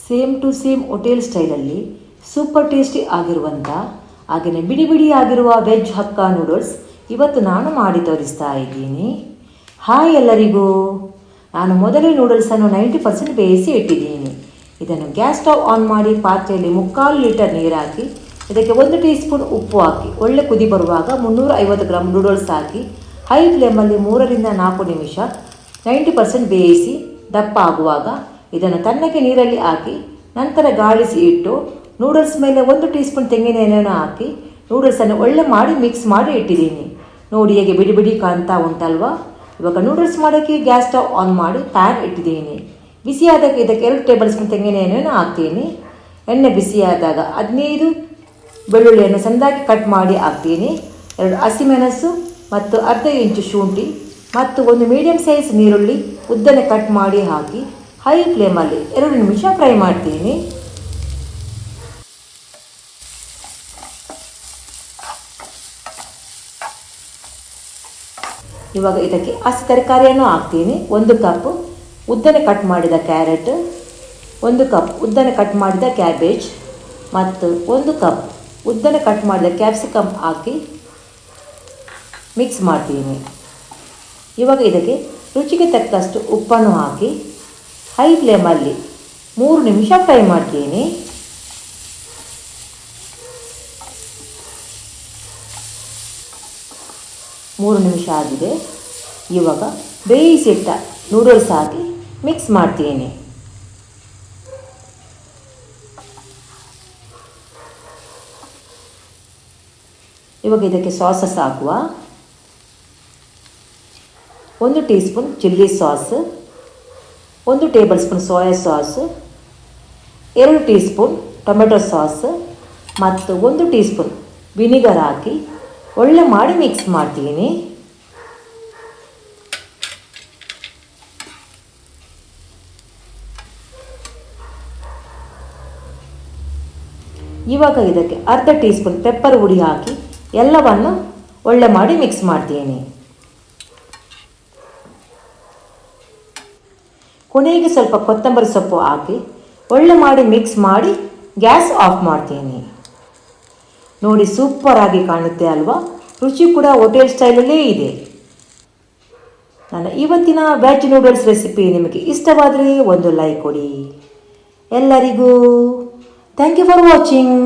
Same to same hotel ಸ್ಟೈಲಲ್ಲಿ super tasty ಆಗಿರುವಂಥ ಹಾಗೆಯೇ ಬಿಡಿ ಬಿಡಿ ಆಗಿರುವ ವೆಜ್ ಹಕ್ಕಾ ನೂಡಲ್ಸ್ ಇವತ್ತು ನಾನು ಮಾಡಿ ತೋರಿಸ್ತಾ ಇದ್ದೀನಿ. ಹಾಯ್ ಎಲ್ಲರಿಗೂ. ನಾನು ಮೊದಲೇ ನೂಡಲ್ಸನ್ನು 90% ಬೇಯಿಸಿ ಇಟ್ಟಿದ್ದೀನಿ. ಇದನ್ನು ಗ್ಯಾಸ್ ಸ್ಟವ್ ಆನ್ ಮಾಡಿ ಪಾತ್ರೆಯಲ್ಲಿ 3/4 ಲೀಟರ್ ನೀರು ಹಾಕಿ ಇದಕ್ಕೆ 1 ಟೀ ಸ್ಪೂನ್ ಉಪ್ಪು ಹಾಕಿ ಒಳ್ಳೆ ಕುದಿ ಬರುವಾಗ 350 ಗ್ರಾಮ್ ನೂಡಲ್ಸ್ ಹಾಕಿ ಹೈ ಫ್ಲೇಮಲ್ಲಿ 3-4 ನಿಮಿಷ 90% ಬೇಯಿಸಿ ದಪ್ಪ ಆಗುವಾಗ ಇದನ್ನು ತಣ್ಣಗೆ ನೀರಲ್ಲಿ ಹಾಕಿ ನಂತರ ಗಾಳಿಸಿ ಇಟ್ಟು ನೂಡಲ್ಸ್ ಮೇಲೆ 1 ಟೀ ಸ್ಪೂನ್ ತೆಂಗಿನ ಎಣ್ಣೆಯನ್ನು ಹಾಕಿ ನೂಡಲ್ಸನ್ನು ಒಳ್ಳೆ ಮಾಡಿ ಮಿಕ್ಸ್ ಮಾಡಿ ಇಟ್ಟಿದ್ದೀನಿ. ನೋಡಿ ಹೇಗೆ ಬಿಡಿ ಬಿಡಿ ಕಾಣ್ತಾ ಉಂಟಲ್ವಾ. ಇವಾಗ ನೂಡಲ್ಸ್ ಮಾಡೋಕ್ಕೆ ಗ್ಯಾಸ್ ಸ್ಟವ್ ಆನ್ ಮಾಡಿ ಪ್ಯಾನ್ ಇಟ್ಟಿದ್ದೀನಿ. ಬಿಸಿಯಾದಾಗ ಇದಕ್ಕೆ 2 ಟೇಬಲ್ ಸ್ಪೂನ್ ತೆಂಗಿನ ಎಣ್ಣೆಯನ್ನು ಹಾಕ್ತೀನಿ. ಎಣ್ಣೆ ಬಿಸಿಯಾದಾಗ 15 ಬೆಳ್ಳುಳ್ಳಿಯನ್ನು ಸಣ್ಣದಾಗಿ ಕಟ್ ಮಾಡಿ ಹಾಕ್ತೀನಿ. 2 ಹಸಿಮೆಣಸು ಮತ್ತು ಅರ್ಧ ಇಂಚು ಶುಂಠಿ ಮತ್ತು 1 ಮೀಡಿಯಮ್ ಸೈಜ್ ನೀರುಳ್ಳಿ ಉದ್ದನೆ ಕಟ್ ಮಾಡಿ ಹಾಕಿ ಹೈ ಫ್ಲೇಮಲ್ಲಿ 2 ನಿಮಿಷ ಫ್ರೈ ಮಾಡ್ತೀನಿ. ಇವಾಗ ಇದಕ್ಕೆ ಹಸಿ ತರಕಾರಿಯನ್ನು ಹಾಕ್ತೀನಿ. 1 ಕಪ್ ಉದ್ದನೆ ಕಟ್ ಮಾಡಿದ ಕ್ಯಾರೆಟ್, 1 ಕಪ್ ಉದ್ದನೆ ಕಟ್ ಮಾಡಿದ ಕ್ಯಾಬೇಜ್ ಮತ್ತು 1 ಕಪ್ ಉದ್ದನೆ ಕಟ್ ಮಾಡಿದ ಕ್ಯಾಪ್ಸಿಕಮ್ ಹಾಕಿ ಮಿಕ್ಸ್ ಮಾಡ್ತೀನಿ. ಇವಾಗ ಇದಕ್ಕೆ ರುಚಿಗೆ ತಕ್ಕಷ್ಟು ಉಪ್ಪನ್ನು ಹಾಕಿ ಹೈ ಫ್ಲೇಮಲ್ಲಿ 3 ನಿಮಿಷ ಫ್ರೈ ಮಾಡ್ತೀನಿ. ಮೂರು ನಿಮಿಷ ಆಗಿದೆ. ಇವಾಗ ಬೇಯಿಸಿಟ್ಟ ನೂಡಲ್ಸ್ ಹಾಕಿ ಮಿಕ್ಸ್ ಮಾಡ್ತೀನಿ. ಇವಾಗ ಇದಕ್ಕೆ ಸಾಸಸ್ ಹಾಕುವ. 1 tea spoon chilli sauce, 1 table spoon soya sauce, 2 tea spoon tomato sauce ಮತ್ತು 1 ಟೀ ಸ್ಪೂನ್ ವಿನಿಗರ್ ಹಾಕಿ ಒಳ್ಳೆ ಮಾಡಿ ಮಿಕ್ಸ್ ಮಾಡ್ತೀನಿ. ಇವಾಗ ಇದಕ್ಕೆ ಅರ್ಧ ಟೀ ಸ್ಪೂನ್ ಪೆಪ್ಪರ್ ಹುಡಿ ಹಾಕಿ ಎಲ್ಲವನ್ನು ಒಳ್ಳೆ ಮಾಡಿ ಮಿಕ್ಸ್ ಮಾಡ್ತೀನಿ. ಕೊನೆಗೆ ಸ್ವಲ್ಪ ಕೊತ್ತಂಬರಿ ಸೊಪ್ಪು ಹಾಕಿ ಒಳ್ಳೆ ಮಾಡಿ ಮಿಕ್ಸ್ ಮಾಡಿ ಗ್ಯಾಸ್ ಆಫ್ ಮಾಡ್ತೀನಿ. ನೋಡಿ ಸೂಪರ್ ಆಗಿ ಕಾಣುತ್ತೆ ಅಲ್ವಾ. ರುಚಿ ಕೂಡ ಹೋಟೆಲ್ ಸ್ಟೈಲಲ್ಲೇ ಇದೆ. ನನ್ನ ಇವತ್ತಿನ ವೆಜ್ ನೂಡಲ್ಸ್ ರೆಸಿಪಿ ನಿಮಗೆ ಇಷ್ಟವಾದರೆ ಒಂದು ಲೈಕ್ ಕೊಡಿ. ಎಲ್ಲರಿಗೂ ಥ್ಯಾಂಕ್ ಯು ಫಾರ್ ವಾಚಿಂಗ್.